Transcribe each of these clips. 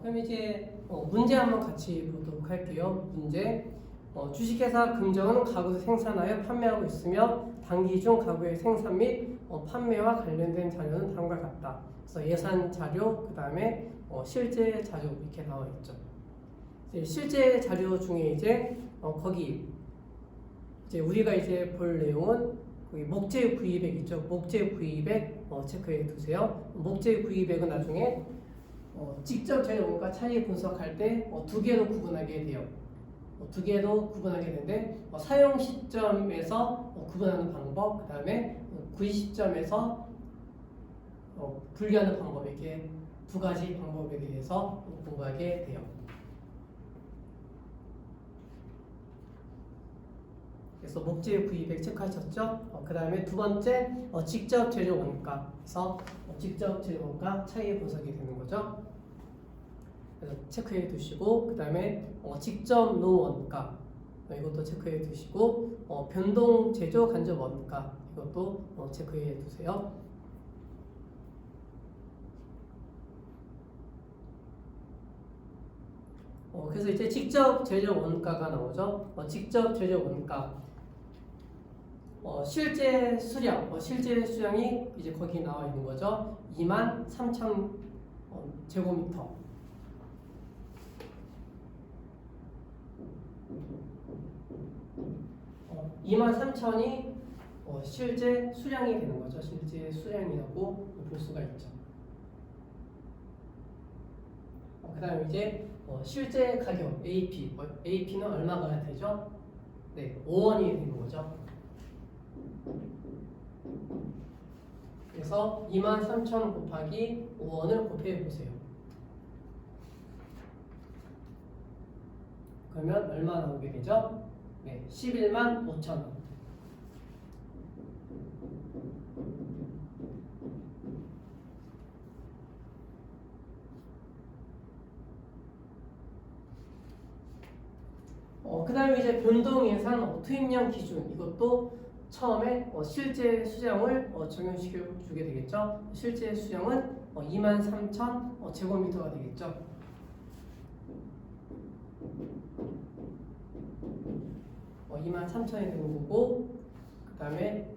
그럼 이제 문제 한번 같이 보도록 할게요. 문제. 주식회사 금정은 가구를 생산하여 판매하고 있으며 단기 중 가구의 생산 및 판매와 관련된 자료는 다음과 같다. 그래서 예산 자료, 그 다음에 실제 자료 이렇게 나와 있죠. 이제 실제 자료 중에 이제 거기 이제 우리가 이제 볼 내용은 거기 목재 구입액 있죠. 목재 구입액 체크해 두세요. 목재 구입액은 나중에 직접 재료 원가 차이 분석할 때 두 개로 구분하게 돼요. 두 개로 구분하게 되는데 사용 시점에서 구분하는 방법, 그 다음에 구입 시점에서 분류하는 방법, 이렇게 두 가지 방법에 대해서 공부하게 돼요. 그래서 목재 구입액 체크하셨죠? 그 다음에 두 번째 직접 재료 원가. 그래서 직접 재료 원가 차이 분석이 되는 거죠. 그래서 체크해 두시고, 그 다음에 직접 노원가 이것도 체크해 두시고, 변동 제조 간접 원가 이것도 체크해 두세요. 그래서 이제 직접 재료 원가가 나오죠. 직접 재료 원가. 실제 수량, 실제 수량이 이제 거기 나와 있는 거죠. 23,000 제곱미터. 23,000이 실제 수량이 되는 거죠. 실제 수량이라고 볼 수가 있죠. 그 다음에 이제 실제 가격 AP, AP는 얼마가 되죠? 네, 5원이 되는 거죠. 그래서 23,000 곱하기 5원을 곱해 보세요. 그러면 얼마 나오게 되죠? 네, 11만 5천 원. 그 다음에 이제 변동예산 투입량 기준, 이것도 처음에 실제 수량을 적용시켜 주게 되겠죠. 실제 수량은 23,000 제곱미터가 되겠죠. 어, 23,000이 되는 거고, 그 다음에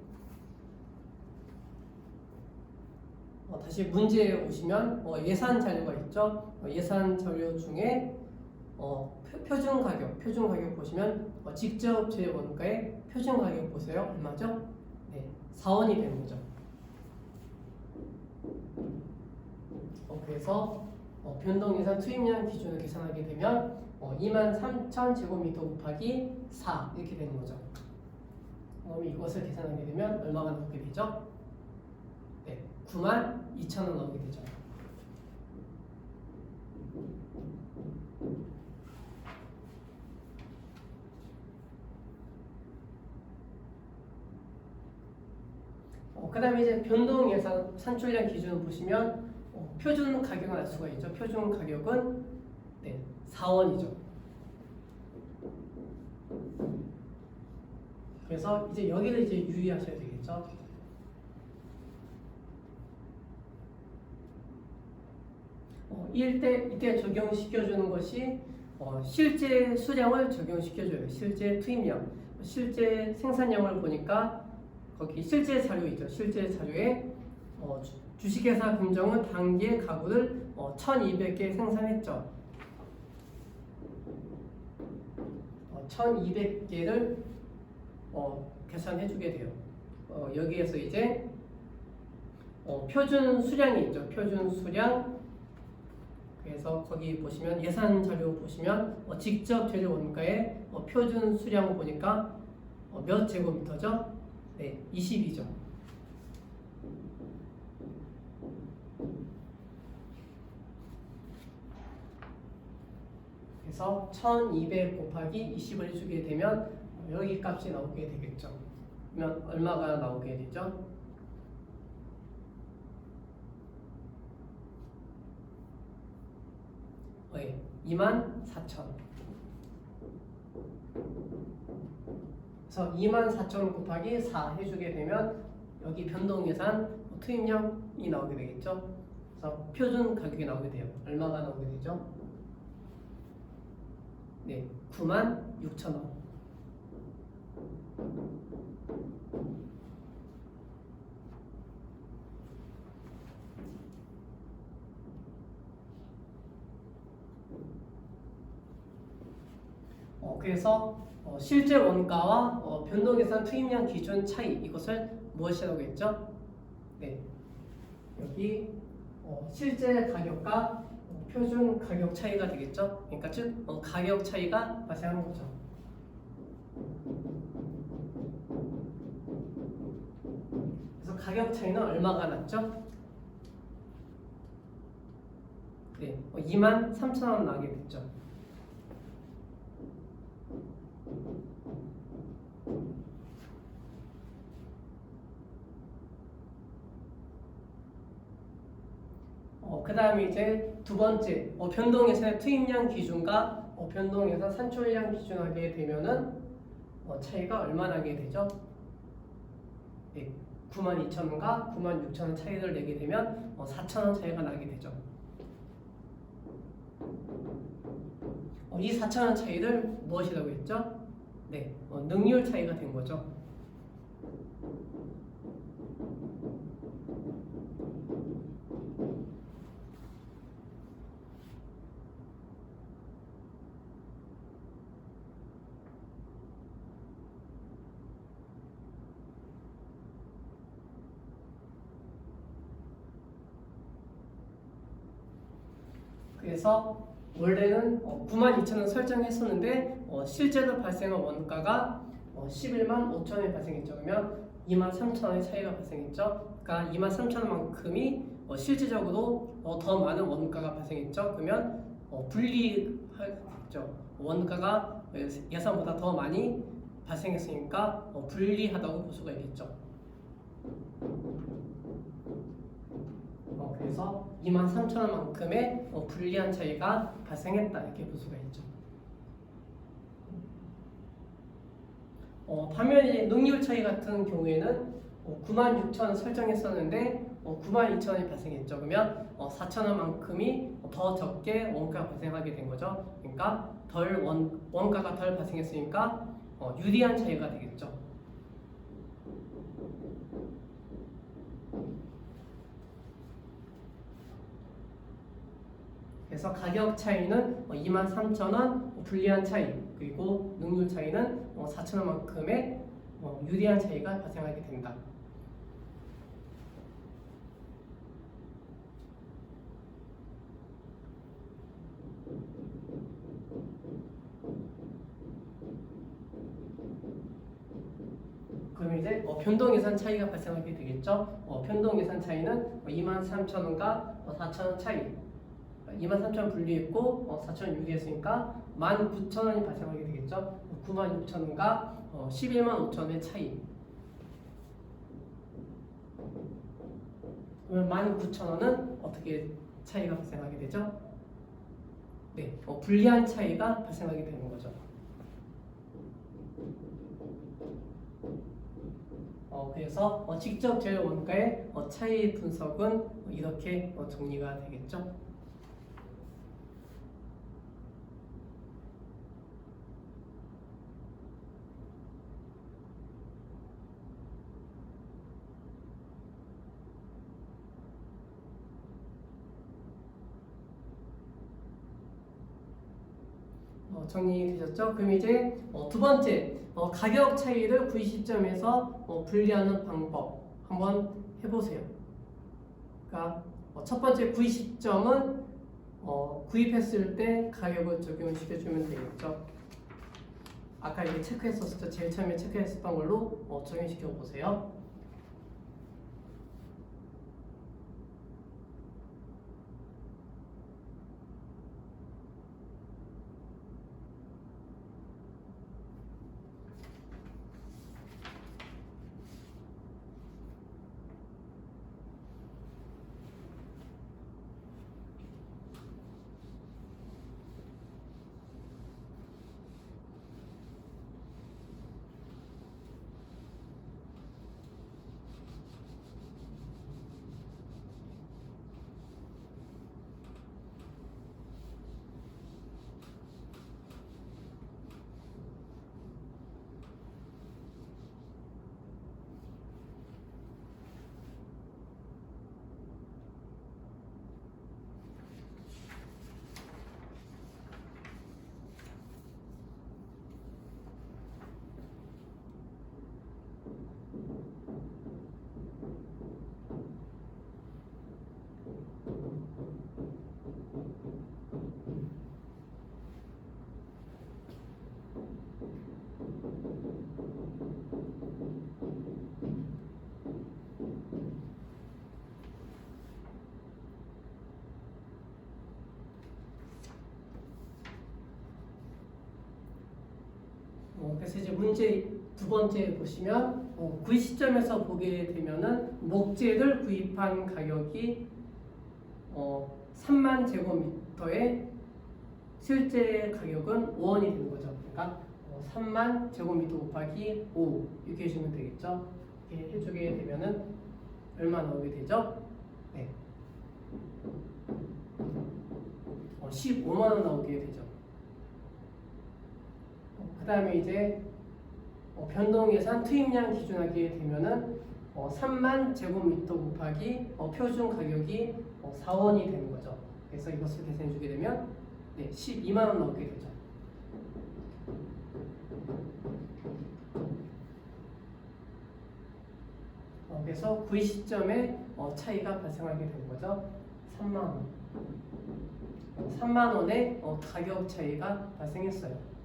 다시 문제에 오시면 예산 자료가 있죠. 예산 자료 중에 표준 가격 보시면 직접 재료 원가의 표준 가격 보세요. 얼마죠? 네, 4원이 되는 거죠. 그래서 변동 예산 투입량 기준을 계산하게 되면 23,000 제곱미터 곱하기 4 이렇게 되는 거죠. 그럼 이것을 계산하게 되면 얼마가 나오게 되죠? 네, 92,000원 나오게 되죠. 그 다음에 이제 변동 예산 산출량 기준을 보시면 표준 가격을 알 수가 있죠. 표준 가격은 네, 4원이죠. 그래서 이제 여기를 이제 유의하셔야 되겠죠. 이때 적용시켜주는 것이 실제 수량을 적용시켜줘요. 실제 투입량, 실제 생산량을 보니까 거기 실제 자료 있죠. 실제 자료에 주식회사 금정은 단기에 가구를 1,200개 생산했죠. 1,200개를 계산해주게 돼요. 여기에서 이제 표준 수량이 있죠. 표준 수량. 그래서 거기 보시면 예산 자료 보시면 직접 재료 원가의 표준 수량을 보니까 몇 제곱미터죠? 네, 20이죠. 그래서 1200 곱하기 20을 해주게 되면 여기 값이 나오게 되겠죠. 그러면 얼마가 나오게 되죠? 네, 24,000. 그래서 24,000 곱하기 4 해주게 되면 여기 변동예산 투입량이 나오게 되겠죠. 그래서 표준 가격이 나오게 돼요. 얼마가 나오게 되죠? 네, 96,000원. 그래서 실제 원가와 변동예산 투입량 기준 차이, 이것을 무엇이라고 했죠? 네, 여기 실제 가격과 표준 가격 차이가 되겠죠? 그러니까 즉 가격 차이가 발생하는 거죠. 그래서 가격 차이는 얼마가 났죠? 네, 23,000원 나게 됐죠. 그 다음에 이제 두 번째, 변동예산의 투입량 기준과 변동예산 산출량 기준하게 되면은 차이가 얼마 나게 되죠? 네, 92,000원과 96,000원 차이를 내게 되면 4,000원 차이가 나게 되죠. 이 4,000원 차이를 무엇이라고 했죠? 네, 능률 차이가 된 거죠. 그래서 원래는 92,000원 설정했었는데 실제로 발생한 원가가 115,000원이 발생했죠. 그러면 23,000원의 차이가 발생했죠. 그러니까 23,000원만큼이 실질적으로 더 많은 원가가 발생했죠. 그러면 불리하죠. 원가가 예상보다 더 많이 발생했으니까 불리하다고 볼 수가 있겠죠. 그래서 23,000원만큼의 불리한 차이가 발생했다, 이렇게 볼 수가 있죠. 반면에 이제 능률 차이 같은 경우에는 96,000원 설정했었는데 92,000원이 발생했죠. 그러면 4,000원만큼이 더 적게 원가가 발생하게 된 거죠. 그러니까 원가가 덜 발생했으니까 유리한 차이가 되겠죠. 그래서 가격 차이는 23,000원 불리한 차이, 그리고 능률 차이는 4,000원만큼의 유리한 차이가 발생하게 된다. 그럼 이제 변동예산 차이가 발생하게 되겠죠. 변동예산 차이는 23,000원과 4,000원 차이, 23,000원 분리했고 4,000원 유리했으니까 19,000원이 발생하게 되겠죠. 96,000원과 115,000원의 차이. 그러면 19,000원은 어떻게 차이가 발생하게 되죠? 네, 불리한 차이가 발생하게 되는 거죠. 그래서 직접 재료 원가의 차이 분석은 이렇게 정리가 되겠죠. 정리되셨죠? 그럼 이제 두 번째, 가격 차이를 구입 시점에서 분리하는 방법 한번 해보세요. 그러니까 첫 번째 구입 시점은 구입했을 때 가격을 적용시켜주면 되겠죠. 아까 이게 체크했었죠. 제일 처음에 체크했었던 걸로 적용시켜 보세요. 문제 두 번째 보시면 구입 시점에서 보게 되면은 목재를 구입한 가격이 3만 제곱미터에 실제 가격은 5원이 되는 거죠. 그러니까 3만 제곱미터 곱하기 5 이렇게 해주면 되겠죠. 이렇게 해주게 되면은 얼마 나오게 되죠? 네. 15만 원 나오게 되죠. 그 다음에 이제 변동 예산 투입량 기준하게 되면은 3만 제곱미터 곱하기 표준 가격이 4원이 되는 거죠. 그래서 이것을 계산해 주게 되면 12만 원 나오게 되죠. 그래서 구입 시점에 차이가 발생하게 되는 거죠. 3만 원. 3만 원의 가격 차이가 발생했어요.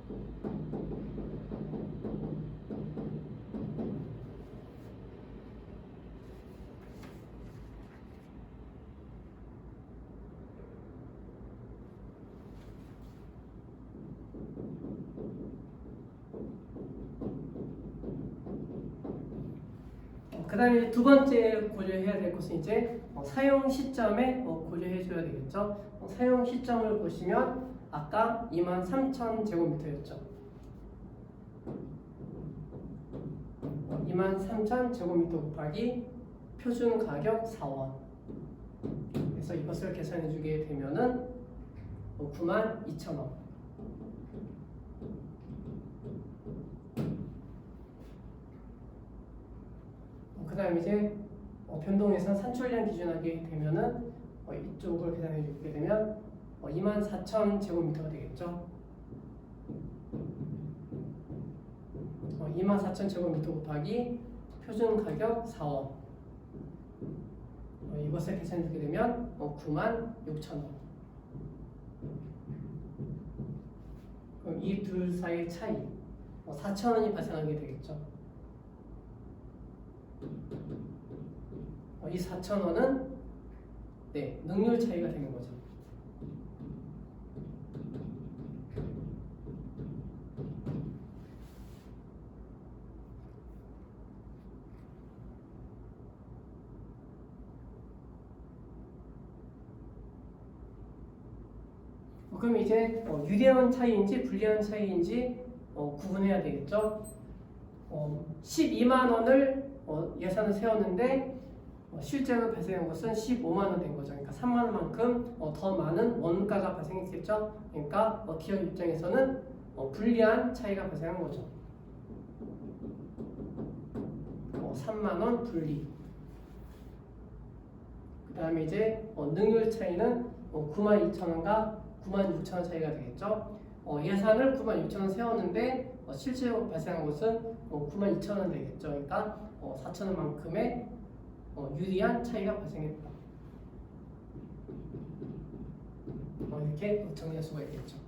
그 다음에 두 번째 고려해야 될 것은 이제 사용 시점에 고려해 줘야 되겠죠. 사용 시점을 보시면 아까 23,000제곱미터였죠. 23,000제곱미터 곱하기 표준 가격 4원. 그래서 이것을 계산해 주게 되면은 92,000원. 그 다음 이제 변동예산 산출량 기준하게 되면은 이쪽을 계산해 주게 되면 24,000제곱미터가 되겠죠. 24,000제곱미터 곱하기 표준 가격 4원. 이것을 계산해 주게 되면 96,000원. 그럼 이 둘 사이의 차이 4,000원이 발생하게 되겠죠. 이 4,000원은 능률 차이가 되는 거죠. 그럼 이제 유리한 차이인지 불리한 차이인지 구분해야 되겠죠. 12만 원을 예산을 세웠는데 실제로 발생한 것은 15만 원 된 거죠. 그러니까 3만 원만큼 더 많은 원가가 발생했겠죠. 그러니까 기업 입장에서는 불리한 차이가 발생한 거죠. 3만 원 불리. 그 다음에 이제 능률 차이는 92,000원과 96,000원 차이가 되겠죠. 예산을 96,000원 세웠는데 실제로 발생한 것은 92,000원 되겠죠. 그러니까 4,000원만큼의 유리한 차이가 발생했다. 이렇게 정리할 수가 있겠죠.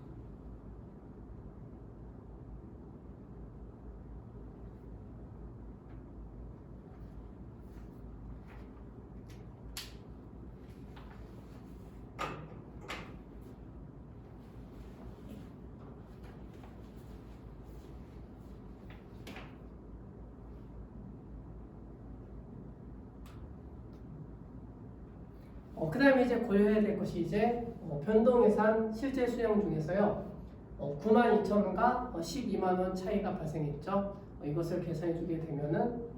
그 다음에 이제 고려해야 될 것이 이제 변동예산 실제 수령 중에서요 92,000원과 12만 원 차이가 발생했죠. 이것을 계산해 주게 되면은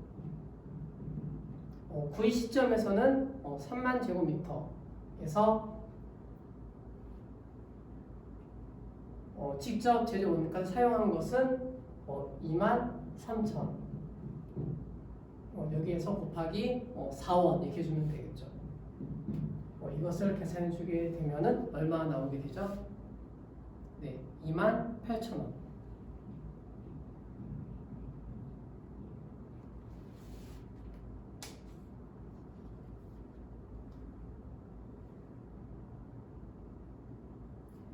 구입 시점에서는 3만 제곱미터에서 직접 제조 원가를 사용한 것은 23,000. 여기에서 곱하기 4원 이렇게 주면 되겠죠. 이것을 계산해 주게 되면은 얼마 나오게 되죠? 28,000원.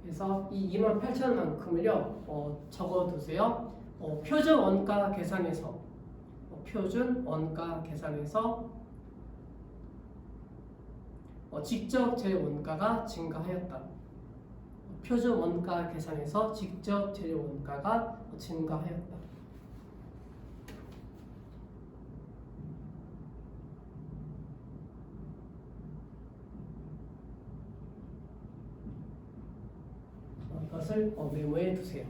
그래서 이 28,000원만큼을요 적어두세요. 표준 원가 계산에서 직접 재료 원가가 증가하였다. 표준 원가 계산에서 직접 재료 원가가 증가하였다. 것을 메모해 두세요.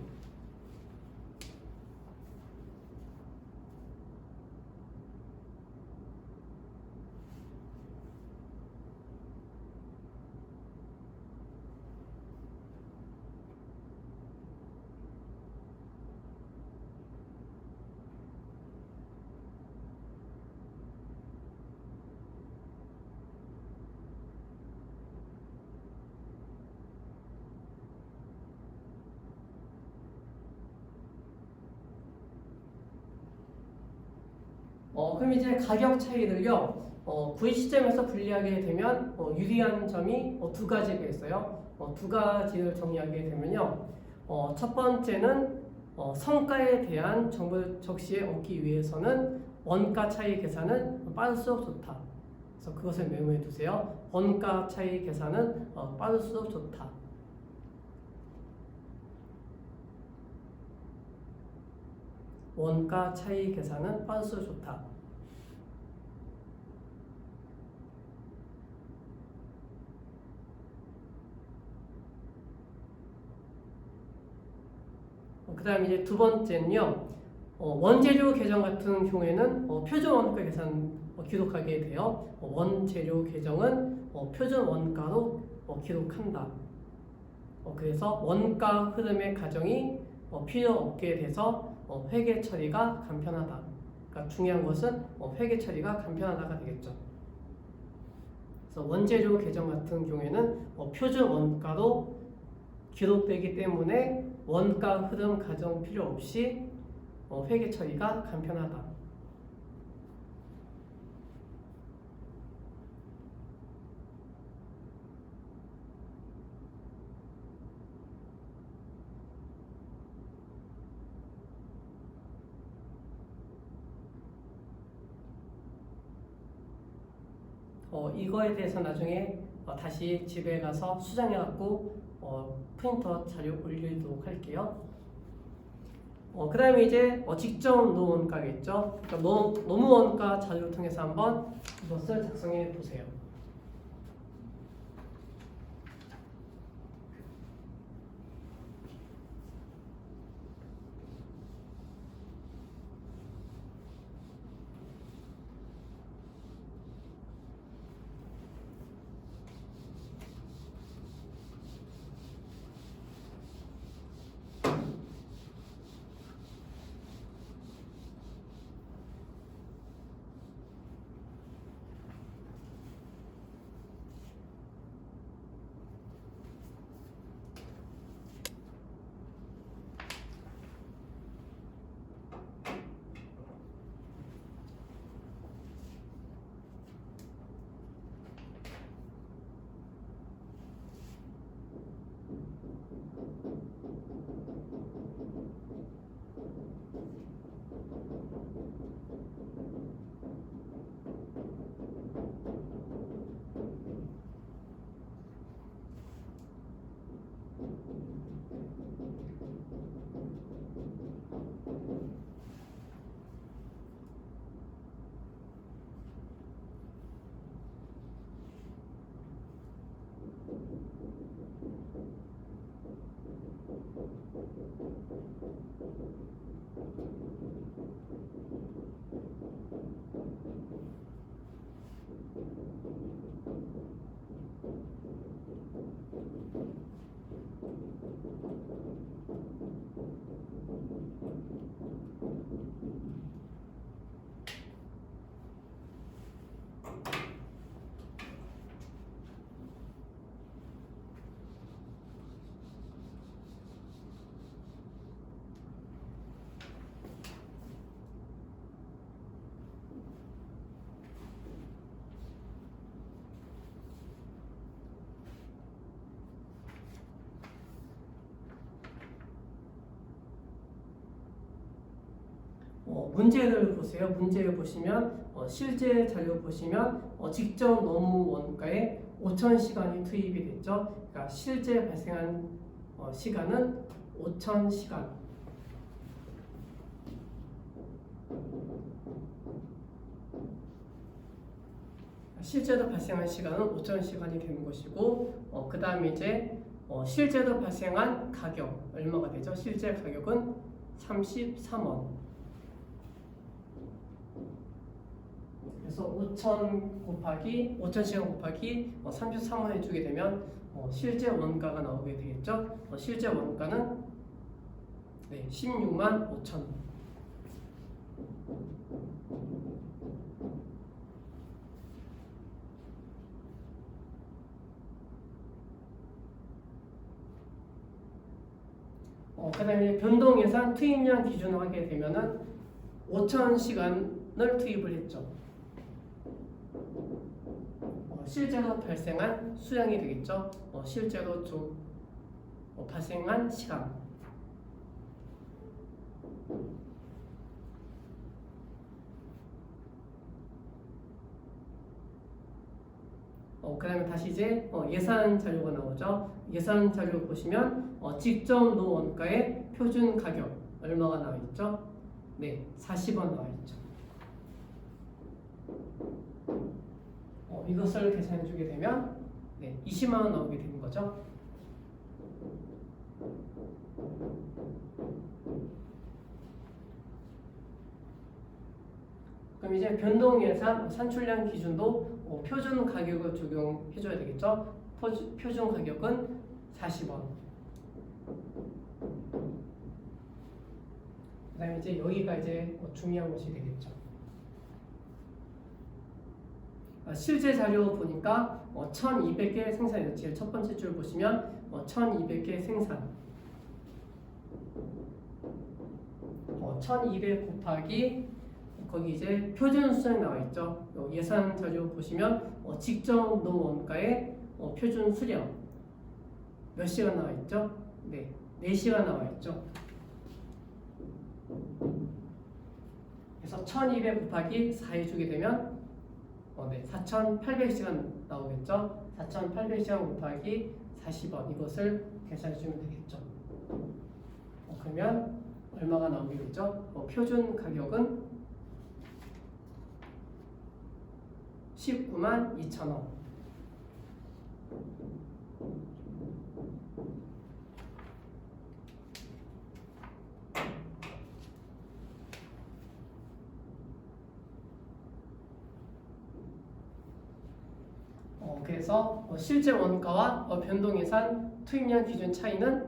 그럼 이제 가격 차이를요, 구입 시점에서 분리하게 되면 유리한 점이 두 가지가 있어요. 두 가지를 정리하게 되면요, 첫 번째는 성가에 대한 정보를 적시에 얻기 위해서는 원가 차이 계산은 빠를수록 좋다. 그래서 그것을 메모해 두세요. 원가 차이 계산은 빠를수록 좋다. 원가 차이 계산은 빠를수록 좋다. 그 다음에 이제 두 번째는요, 원재료 계정 같은 경우에는 표준 원가 계산 기록하게 돼요. 원재료 계정은 표준 원가로 기록한다. 그래서 원가 흐름의 가정이 필요 없게 돼서 회계 처리가 간편하다. 그러니까 중요한 것은 회계 처리가 간편하다가 되겠죠. 그래서 원재료 계정 같은 경우에는 표준 원가로 기록되기 때문에 원가 흐름 가정 필요 없이 회계 처리가 간편하다. 이거에 대해서 나중에 다시 집에 가서 수정해갖고 프린터 자료 올리도록 할게요. 그 다음에 이제 직접 노원가겠죠. 그러니까 노무원가 자료를 통해서 한번 이것을 작성해 보세요. 문제를 보세요. 문제를 보시면 실제 자료 보시면 직접 노무 원가에 5,000시간이 투입이 됐죠. 그러니까 실제 발생한 시간은 5,000시간. 실제로 발생한 시간은 5,000시간이 되는 것이고, 그 다음에 이제 실제로 발생한 가격 얼마가 되죠? 실제 가격은 33원. 그래서 5,000시간 곱하기 33원 해주게 되면 실제 원가가 나오게 되겠죠? 실제 원가는 16만 5천. 그 다음에 변동예산 투입량 기준으로 하게 되면은 5,000시간을 투입을 했죠. 실제로 발생한 수량이 되겠죠. 실제로 발생한 시간. 그 다음에 다시 이제 예산 자료가 나오죠. 예산 자료 보시면 직접 노원가의 표준 가격 얼마가 나와 있죠? 40원 나와 있죠. 이것을 계산해 주게 되면 20만 원 나오게 되는 거죠. 그럼 이제 변동예산 산출량 기준도 표준 가격을 적용해 줘야 되겠죠. 표준 가격은 40원. 그 다음에 이제 여기가 이제 중요한 것이 되겠죠. 실제 자료 보니까 1200개 생산이에요. 제일 첫 번째 줄 보시면 1200개 생산. 1200 곱하기 거기 이제 표준 수량이 나와 있죠. 예산 자료 보시면 직접 노원가의 표준 수량 몇 시간 나와 있죠? 4시간 나와 있죠. 그래서 1200 곱하기 4 해주게 되면 4,800시간 나오겠죠. 4,800시간 곱하기 40원 이것을 계산해 주면 되겠죠. 그러면 얼마가 나오게 되죠? 표준 가격은 19만 2천원. 그래서 실제 원가와 변동예산 투입량 기준 차이는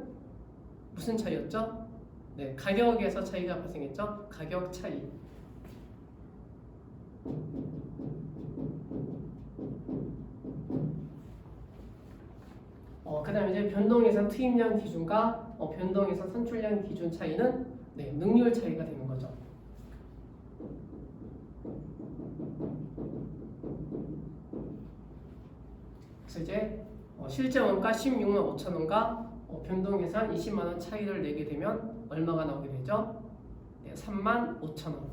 무슨 차이였죠? 가격에서 차이가 발생했죠. 가격 차이. 그 다음에 이제 변동예산 투입량 기준과 변동예산 산출량 기준 차이는 능률 차이가 되는 거죠. 그래서 이제 실제 원가 16만 5천 원과 변동예산 20만 원 차이를 내게 되면 얼마가 나오게 되죠? 3만 5천 원.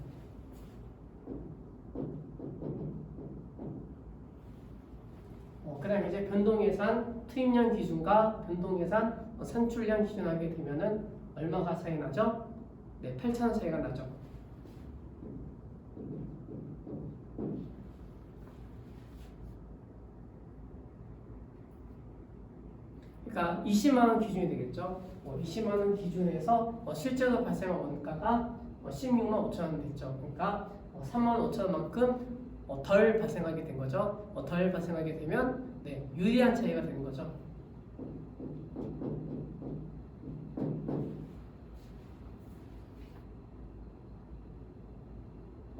그 다음에 이제 변동예산 투입량 기준과 변동예산 산출량 기준 하게 되면은 얼마가 차이 나죠? 8,000원 차이가 나죠. 그러니까 20만 원 기준이 되겠죠. 20만 원 기준에서 실제로 발생한 원가가 16만 5천 원 됐죠. 그러니까 3만 5천 원만큼 덜 발생하게 된 거죠. 덜 발생하게 되면 유리한 차이가 되는 거죠.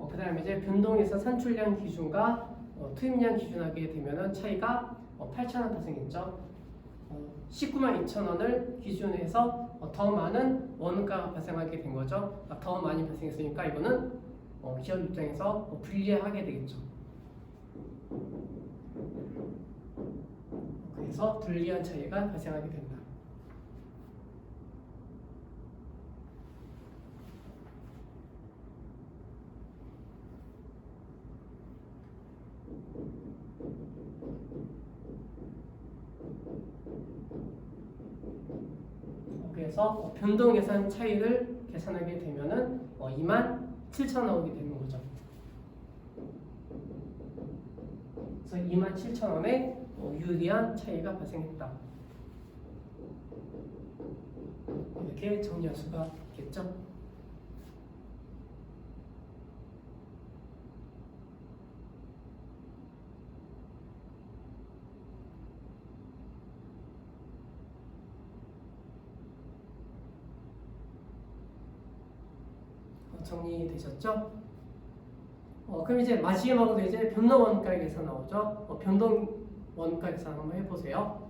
그 다음에 이제 변동에서 산출량 기준과 투입량 기준 하게 되면은 차이가 8,000원 발생했죠. 19만 2천 원을 기준해서 더 많은 원가가 발생하게 된 거죠. 더 많이 발생했으니까 이거는 기업 입장에서 불리하게 되겠죠. 그래서 불리한 차이가 발생하게 된다. 그래서 변동예산 차이를 계산하게 되면은 2만 7천 나오게 되는 거죠. 그래서 2만 7천 원의 유리한 차이가 발생했다. 이렇게 정리할 수가 있겠죠. 정리되셨죠? 그럼 이제 마지막으로 이제 변동 원가 계산 나오죠? 변동 원가 계산 한번 해보세요.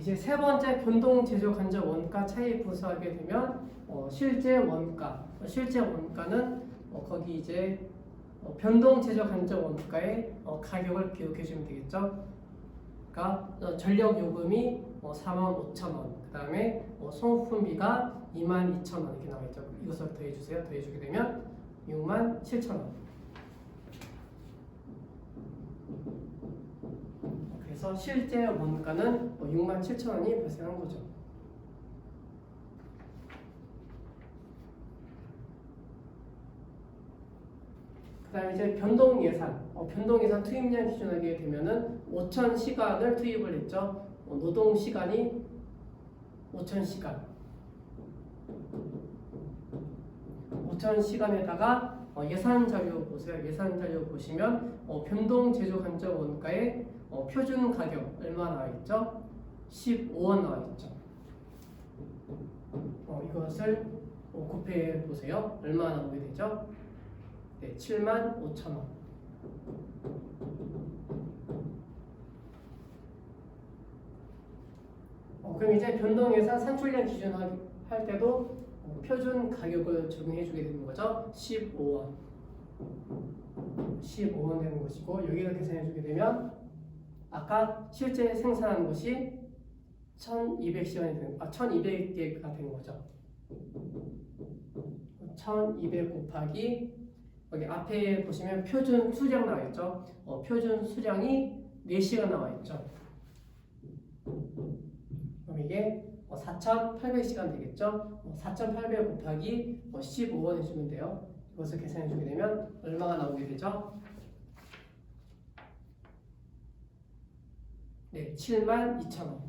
이제 세 번째 변동 제조 간접 원가 차이 분석하게 되면 실제 원가는 거기 이제 변동 제조 간접 원가의 가격을 기억해 주면 되겠죠. 그러니까 전력 요금이 45,000원, 그 다음에 소모품비가 22,000원 이렇게 나와 있죠. 이것을 더해 주세요. 더해 주게 되면 67,000원. 그래서 실제 원가는 67,000원이 발생한 거죠. 그 다음에 이제 변동 예산 투입량 기준하게 되면은 5,000시간을 투입을 했죠. 노동 시간이 5,000시간. 5,000시간에다가 예산 자료 보세요. 예산 자료 보시면 변동 제조 간접 원가의 표준 가격 얼마 나와 있죠? 15원 나와 있죠. 이것을 곱해 보세요. 얼마 나오게 되죠? 네, 75,000원. 그럼 이제 변동 예산 산출량 기준 할 때도 표준 가격을 적용해 주게 되는 거죠. 15원 되는 것이고, 여기를 계산해 주게 되면 아까 실제 생산한 것이 1200개가 되는 거죠. 1200 곱하기 여기 앞에 보시면 표준 수량 나와 있죠. 표준 수량이 4시간 나와 있죠. 그럼 이게 4,800시간 되겠죠. 4,800 곱하기 15원 해주면 돼요. 이것을 계산해 주게 되면 얼마가 나오게 되죠? 네, 72,000원.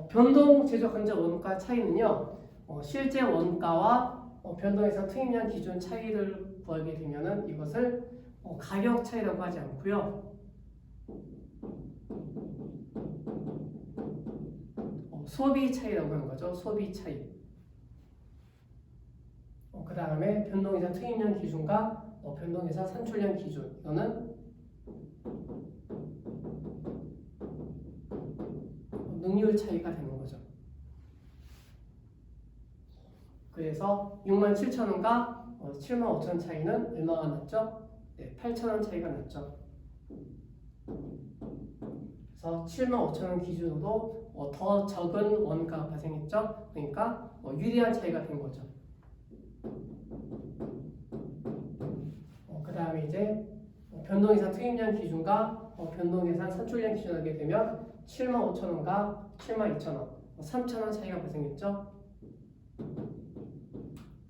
변동 제조 간접 원가 차이는요, 실제 원가와 변동해상 투입량 기준 차이를 구하게 되면은 이것을 가격 차이라고 하지 않고요. 소비 차이라고 하는 거죠. 소비 차이. 그 다음에 변동이상 투입량 기준과 변동이상 산출량 기준. 이거는 능률 차이가 되는 거죠. 그래서 67,000원과 75,000원 차이는 얼마가 났죠? 네, 8,000원 차이가 났죠. 그래서 75,000원 기준으로 더 적은 원가가 발생했죠. 그러니까 유리한 차이가 된 거죠. 그 다음에 이제 변동이상 투입량 기준과 변동이상 산출량 기준을 하게 되면 75,000원과 72,000원, 3,000원 차이가 발생했죠.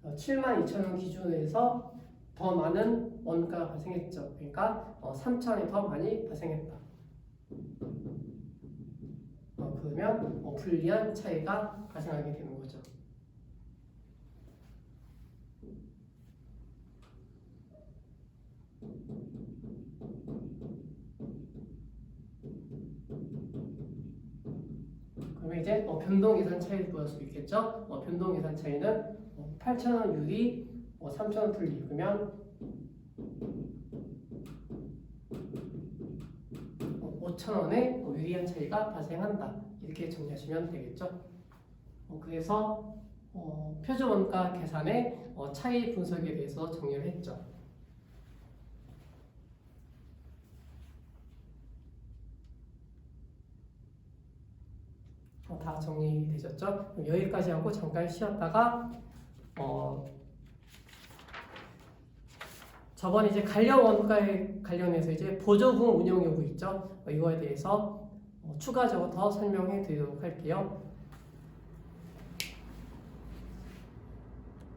72,000원 기준에서 더 많은 원가가 발생했죠. 그러니까 3,000원이 더 많이 발생했다. 그러면 불리한 차이가 발생하게 되는 거죠. 그러면 이제 변동 예산 차이를 구할 수 있겠죠. 변동 예산 차이는 8,000원 유리, 3,000원 불리. 그러면 5,000원의 유리한 차이가 발생한다. 이렇게 정리하시면 되겠죠. 그래서 표준 원가 계산의 차이 분석에 대해서 정리를 했죠. 다 정리되셨죠? 그럼 여기까지 하고 잠깐 쉬었다가 저번 이제 관련 원가에 관련해서 이제 보조금 운영 요구 있죠? 이거에 대해서 추가적으로 더 설명해 드리도록 할게요.